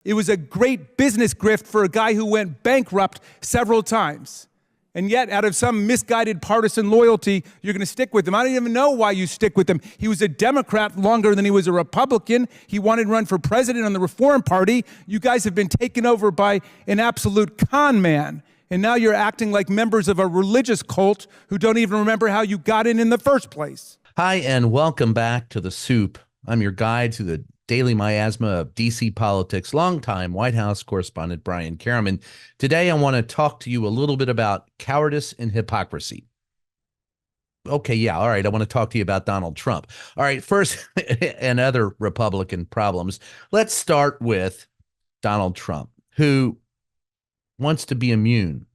It was a great business grift for a guy who went bankrupt several times. And yet, out of some misguided partisan loyalty, you're going to stick with him. I don't even know why you stick with him. He was a Democrat longer than he was a Republican. He wanted to run for president on the Reform Party. You guys have been taken over by an absolute con man. And now you're acting like members of a religious cult who don't even remember how you got in the first place. Hi, and welcome back to The Soup. I'm your guide to the daily miasma of D.C. politics, longtime White House correspondent Brian Karem. And today I want to talk to you a little bit about cowardice and hypocrisy. Okay, yeah, all right, I want to talk to you about Donald Trump. All right, first, and other Republican problems. Let's start with Donald Trump, who wants to be immune.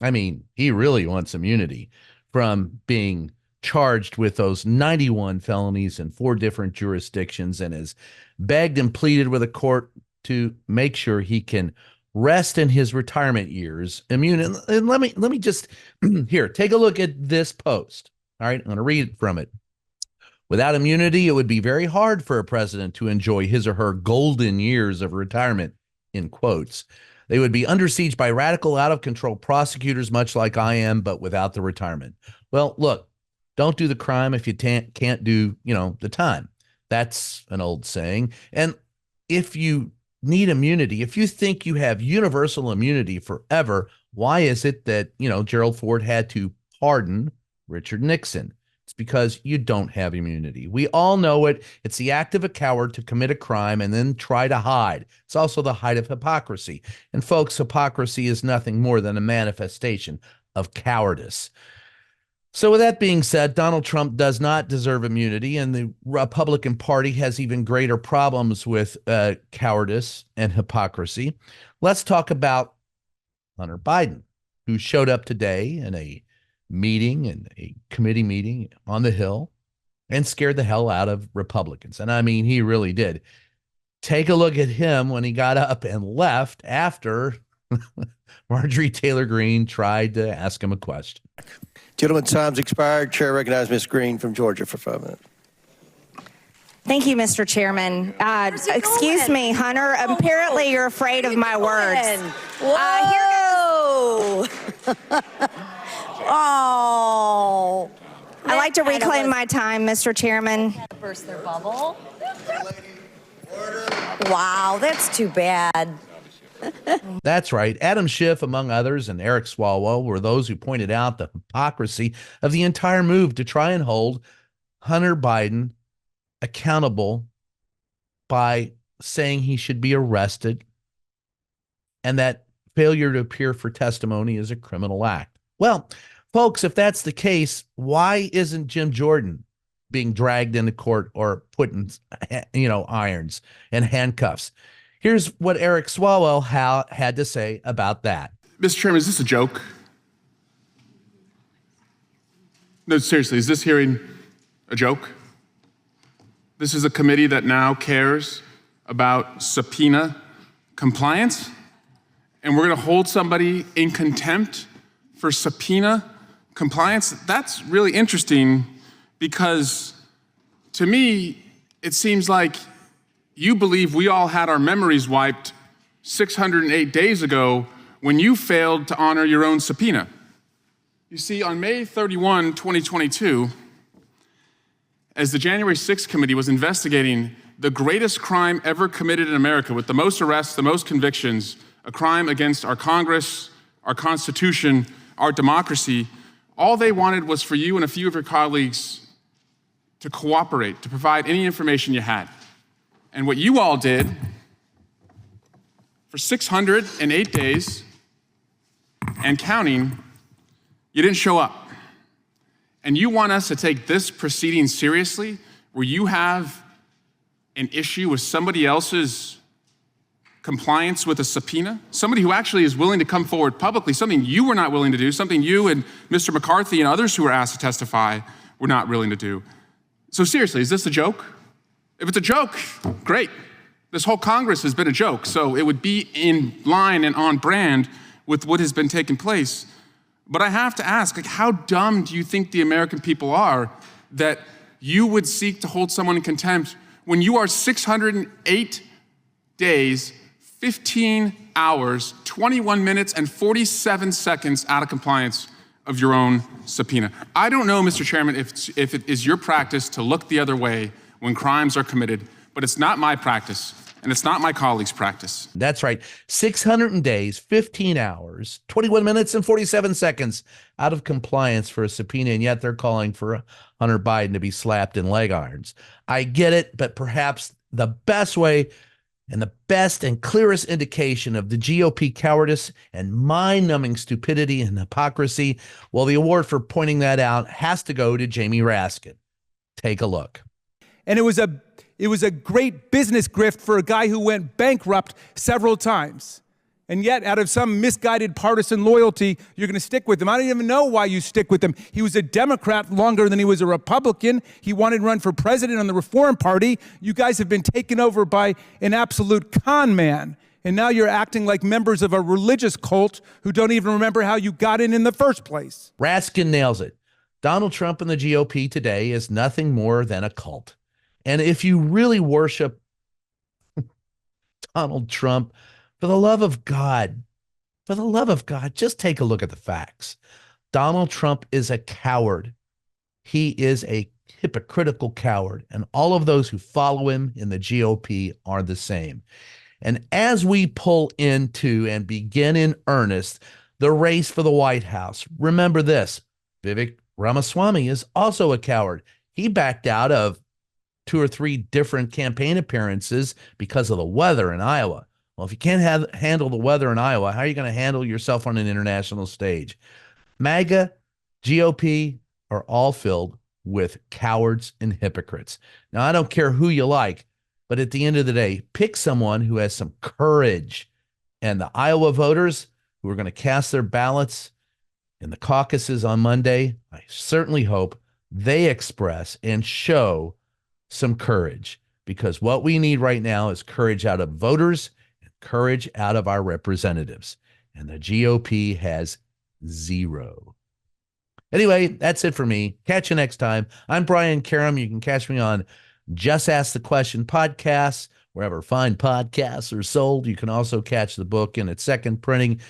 I mean, he really wants immunity from being charged with those 91 felonies in 4 different jurisdictions, and has begged and pleaded with a court to make sure he can rest in his retirement years immune. And let me just here, take a look at this post. All right, I'm going to read from it. Without immunity, it would be very hard for a president to enjoy his or her golden years of retirement, in quotes. They would be under siege by radical, out-of-control prosecutors, much like I am, but without the retirement. Well, look, don't do the crime if you can't do, the time. That's an old saying. And if you need immunity, if you think you have universal immunity forever, why is it that, Gerald Ford had to pardon Richard Nixon? It's because you don't have immunity. We all know it. It's the act of a coward to commit a crime and then try to hide. It's also the height of hypocrisy. And folks, hypocrisy is nothing more than a manifestation of cowardice. So with that being said, Donald Trump does not deserve immunity, and the Republican Party has even greater problems with cowardice and hypocrisy. Let's talk about Hunter Biden, who showed up today in a committee meeting on the Hill and scared the hell out of Republicans. And I mean, he really did. Take a look at him when he got up and left after Marjorie Taylor Greene tried to ask him a question. Gentlemen, time's expired. Chair recognizes Ms. Greene from Georgia for 5 minutes. Thank you, Mr. Chairman. Excuse me, Hunter. Apparently you're afraid of my words. Whoa! Oh. I'd like to reclaim my time, Mr. Chairman. Burst their bubble. Wow, that's too bad. That's right. Adam Schiff, among others, and Eric Swalwell were those who pointed out the hypocrisy of the entire move to try and hold Hunter Biden accountable by saying he should be arrested and that failure to appear for testimony is a criminal act. Well, folks, if that's the case, why isn't Jim Jordan being dragged into court or put in, irons and handcuffs? Here's what Eric Swalwell had to say about that. Mr. Chairman, is this a joke? No, seriously, is this hearing a joke? This is a committee that now cares about subpoena compliance, and we're going to hold somebody in contempt for subpoena compliance? That's really interesting because, to me, it seems like you believe we all had our memories wiped 608 days ago when you failed to honor your own subpoena. You see, on May 31, 2022, as the January 6th committee was investigating the greatest crime ever committed in America with the most arrests, the most convictions, a crime against our Congress, our Constitution, our democracy, all they wanted was for you and a few of your colleagues to cooperate, to provide any information you had. And what you all did for 608 days and counting, you didn't show up. And you want us to take this proceeding seriously, where you have an issue with somebody else's compliance with a subpoena, somebody who actually is willing to come forward publicly, something you were not willing to do, something you and Mr. McCarthy and others who were asked to testify were not willing to do. So seriously, is this a joke? If it's a joke, great. This whole Congress has been a joke, so it would be in line and on brand with what has been taking place. But I have to ask, how dumb do you think the American people are that you would seek to hold someone in contempt when you are 608 days 15 hours, 21 minutes, and 47 seconds out of compliance of your own subpoena. I don't know, Mr. Chairman, if it is your practice to look the other way when crimes are committed, but it's not my practice, and it's not my colleagues' practice. That's right. 600 days, 15 hours, 21 minutes, and 47 seconds out of compliance for a subpoena, and yet they're calling for Hunter Biden to be slapped in leg irons. I get it, but perhaps the best way and the best and clearest indication of the GOP cowardice and mind-numbing stupidity and hypocrisy, well, the award for pointing that out has to go to Jamie Raskin. Take a look. And it was a great business grift for a guy who went bankrupt several times. And yet, out of some misguided partisan loyalty, you're going to stick with him. I don't even know why you stick with him. He was a Democrat longer than he was a Republican. He wanted to run for president on the Reform Party. You guys have been taken over by an absolute con man. And now you're acting like members of a religious cult who don't even remember how you got in the first place. Raskin nails it. Donald Trump and the GOP today is nothing more than a cult. And if you really worship Donald Trump, for the love of God, just take a look at the facts. Donald Trump is a coward. He is a hypocritical coward, and all of those who follow him in the GOP are the same. And as we pull into and begin in earnest the race for the White House, remember this: Vivek Ramaswamy is also a coward. He backed out of 2 or 3 different campaign appearances because of the weather in Iowa. Well, if you can't handle the weather in Iowa, how are you going to handle yourself on an international stage? MAGA, GOP are all filled with cowards and hypocrites. Now, I don't care who you like, but at the end of the day, pick someone who has some courage. And the Iowa voters who are going to cast their ballots in the caucuses on Monday, I certainly hope they express and show some courage, because what we need right now is courage out of voters, courage out of our representatives, and the GOP has zero. Anyway, that's it for me. Catch you next time. I'm Brian Karem. You can catch me on Just Ask the Question podcasts, wherever fine podcasts are sold. You can also catch the book in its second printing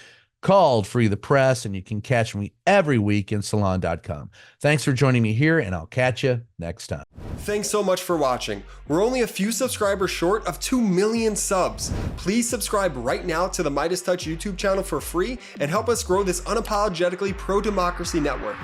called Free the Press, and you can catch me every week in salon.com. Thanks for joining me here, and I'll catch you next time. Thanks so much for watching. We're only a few subscribers short of 2 million subs. Please subscribe right now to the MeidasTouch YouTube channel for free and help us grow this unapologetically pro-democracy network.